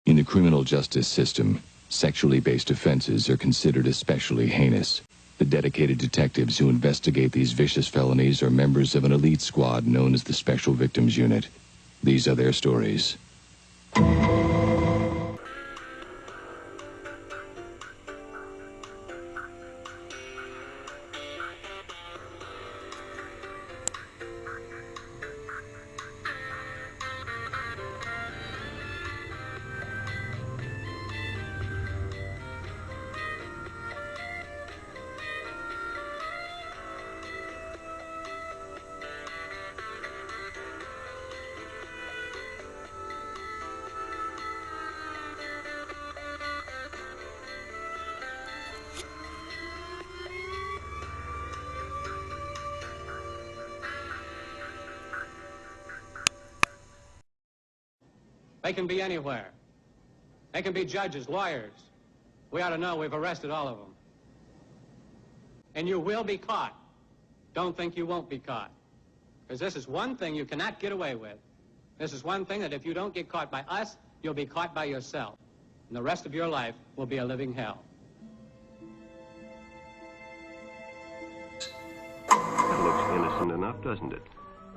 In the criminal justice system, sexually based offenses are considered especially heinous. The dedicated detectives who investigate these vicious felonies are members of an elite squad known as the Special Victims Unit. These are their stories. They can be anywhere. They can be judges, lawyers. We ought to know we've arrested all of them. And you will be caught. Don't think you won't be caught. Because this is one thing you cannot get away with. This is one thing that if you don't get caught by us, you'll be caught by yourself. And the rest of your life will be a living hell. That looks innocent enough, doesn't it?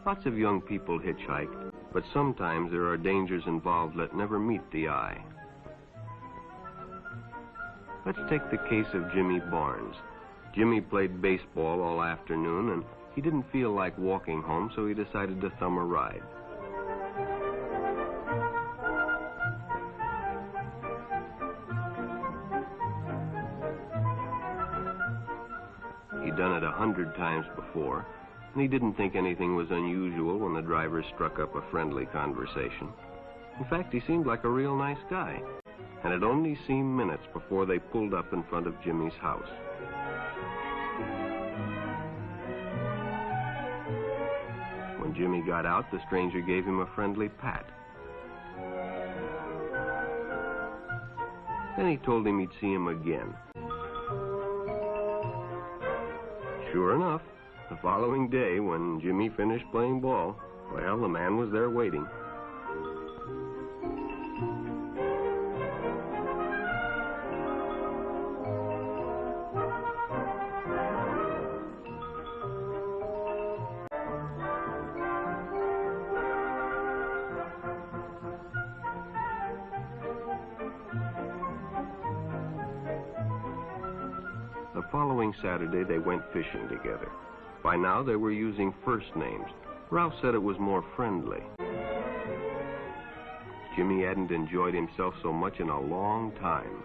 Lots of young people hitchhike, but sometimes there are dangers involved that never meet the eye. Let's take the case of Jimmy Barnes. Jimmy played baseball all afternoon, and he didn't feel like walking home, so he decided to thumb a ride. He'd done it 100 times before, and he didn't think anything was unusual when the driver struck up a friendly conversation. In fact, he seemed like a real nice guy, and it only seemed minutes before they pulled up in front of Jimmy's house. When Jimmy got out, the stranger gave him a friendly pat. Then he told him he'd see him again. Sure enough, the following day, when Jimmy finished playing ball, well, the man was there waiting. The following Saturday, they went fishing together. By now, they were using first names. Ralph said it was more friendly. Jimmy hadn't enjoyed himself so much in a long time.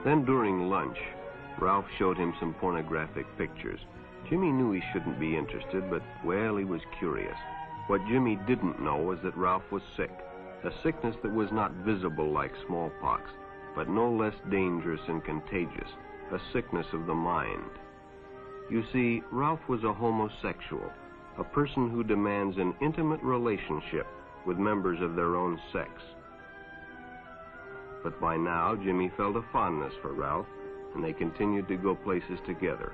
Then during lunch, Ralph showed him some pornographic pictures. Jimmy knew he shouldn't be interested, but, well, he was curious. What Jimmy didn't know was that Ralph was sick, a sickness that was not visible like smallpox, but no less dangerous and contagious, a sickness of the mind. You see, Ralph was a homosexual, a person who demands an intimate relationship with members of their own sex. But by now, Jimmy felt a fondness for Ralph, and they continued to go places together.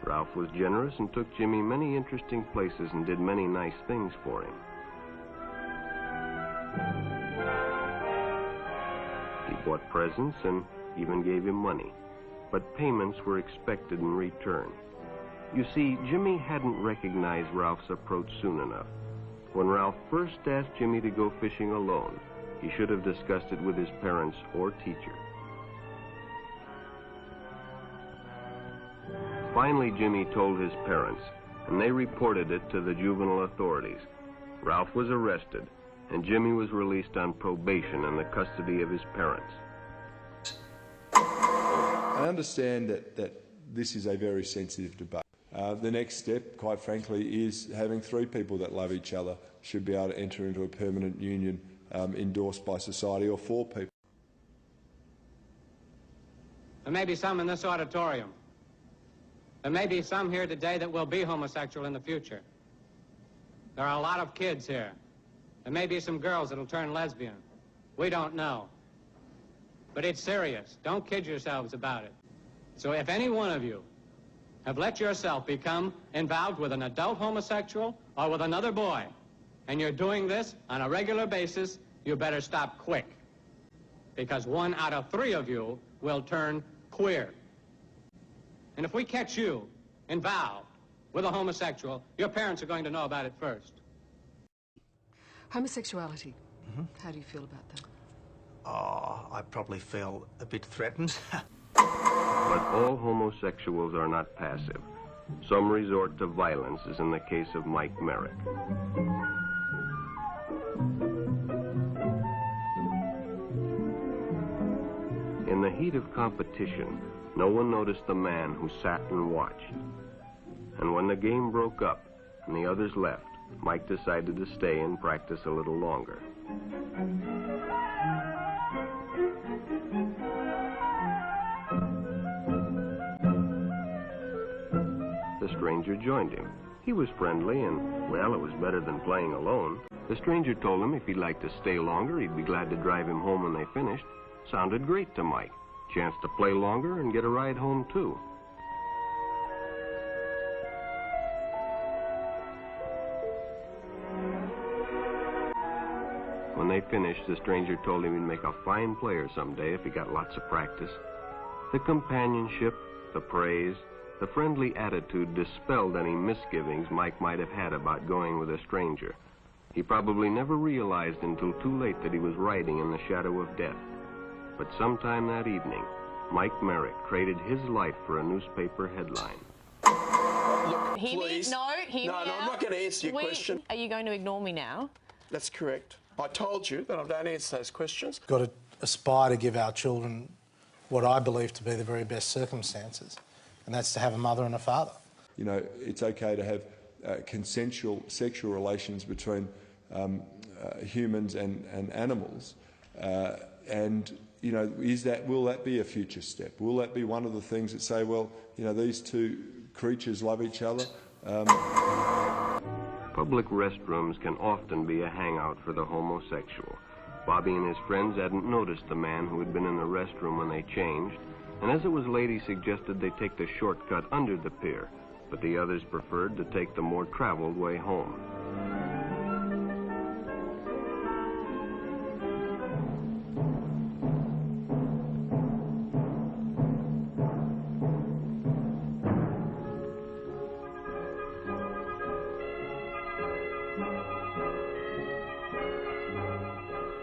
Ralph was generous and took Jimmy many interesting places and did many nice things for him. He bought presents and even gave him money, but payments were expected in return. You see, Jimmy hadn't recognized Ralph's approach soon enough. When Ralph first asked Jimmy to go fishing alone, he should have discussed it with his parents or teacher. Finally, Jimmy told his parents, and they reported it to the juvenile authorities. Ralph was arrested, and Jimmy was released on probation in the custody of his parents. I understand that this is a very sensitive debate. The next step, quite frankly, is having three people that love each other should be able to enter into a permanent union endorsed by society, or four people. There may be some in this auditorium. There may be some here today that will be homosexual in the future. There are a lot of kids here. There may be some girls that'll turn lesbian. We don't know. But it's serious. Don't kid yourselves about it. So if any one of you have let yourself become involved with an adult homosexual or with another boy, and you're doing this on a regular basis, you better stop quick. Because 1 out of 3 of you will turn queer. And if we catch you involved with a homosexual, your parents are going to know about it first. Homosexuality. How do you feel about that? Oh, I probably feel a bit threatened. But all homosexuals are not passive. Some resort to violence, as in the case of Mike Merrick. In the heat of competition, no one noticed the man who sat and watched. And when the game broke up and the others left, Mike decided to stay and practice a little longer. The stranger joined him. He was friendly and, well, it was better than playing alone. The stranger told him if he'd like to stay longer, he'd be glad to drive him home when they finished. Sounded great to Mike. Chance to play longer and get a ride home, too. When they finished, the stranger told him he'd make a fine player someday if he got lots of practice. The companionship, the praise, the friendly attitude dispelled any misgivings Mike might have had about going with a stranger. He probably never realized until too late that he was riding in the shadow of death. But sometime that evening, Mike Merrick traded his life for a newspaper headline. Look, Hear please. me? No, hear me No, I'm not going to answer your question. Are you going to ignore me now? That's correct. I told you that I don't answer those questions. Got to aspire to give our children what I believe to be the very best circumstances, and that's to have a mother and a father. You know, it's okay to have consensual sexual relations between humans and animals, and you know, will that be a future step? Will that be one of the things that say, well, you know, these two creatures love each other? Public restrooms can often be a hangout for the homosexual. Bobby and his friends hadn't noticed the man who had been in the restroom when they changed, and as it was late, he suggested they take the shortcut under the pier, but the others preferred to take the more traveled way home.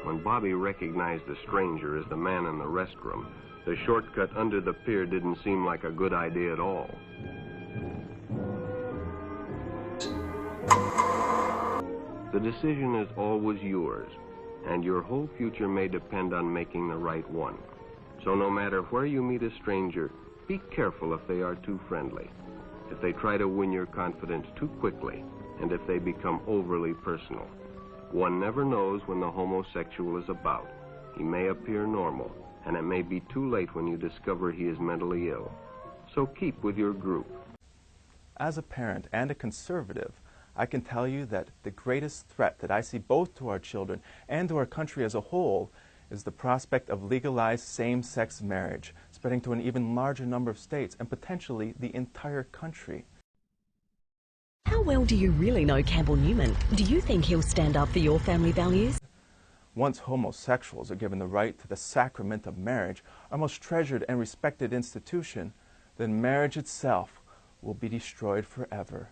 When Bobby recognized the stranger as the man in the restroom, the shortcut under the pier didn't seem like a good idea at all. The decision is always yours, and your whole future may depend on making the right one. So no matter where you meet a stranger, be careful if they are too friendly, if they try to win your confidence too quickly, and if they become overly personal. One never knows when the homosexual is about. He may appear normal, and it may be too late when you discover he is mentally ill. So keep with your group. As a parent and a conservative, I can tell you that the greatest threat that I see both to our children and to our country as a whole is the prospect of legalized same-sex marriage, spreading to an even larger number of states and potentially the entire country. How well do you really know Campbell Newman? Do you think he'll stand up for your family values? Once homosexuals are given the right to the sacrament of marriage, our most treasured and respected institution, then marriage itself will be destroyed forever.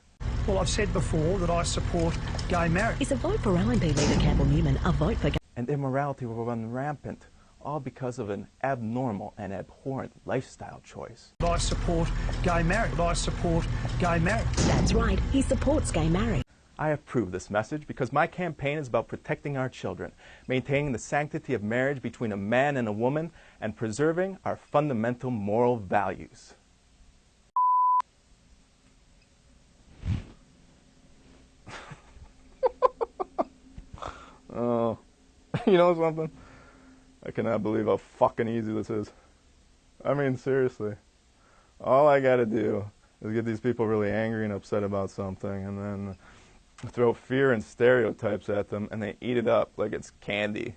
Well, I've said before that I support gay marriage. Is a vote for LNP leader Campbell Newman a vote for gay? And immorality will run rampant, all because of an abnormal and abhorrent lifestyle choice. I support gay marriage. I support gay marriage. That's right, he supports gay marriage. I approve this message because my campaign is about protecting our children, maintaining the sanctity of marriage between a man and a woman, and preserving our fundamental moral values. Oh, you know something? I cannot believe how fucking easy this is. I mean, seriously. All I gotta do is get these people really angry and upset about something, and then throw fear and stereotypes at them, and they eat it up like it's candy.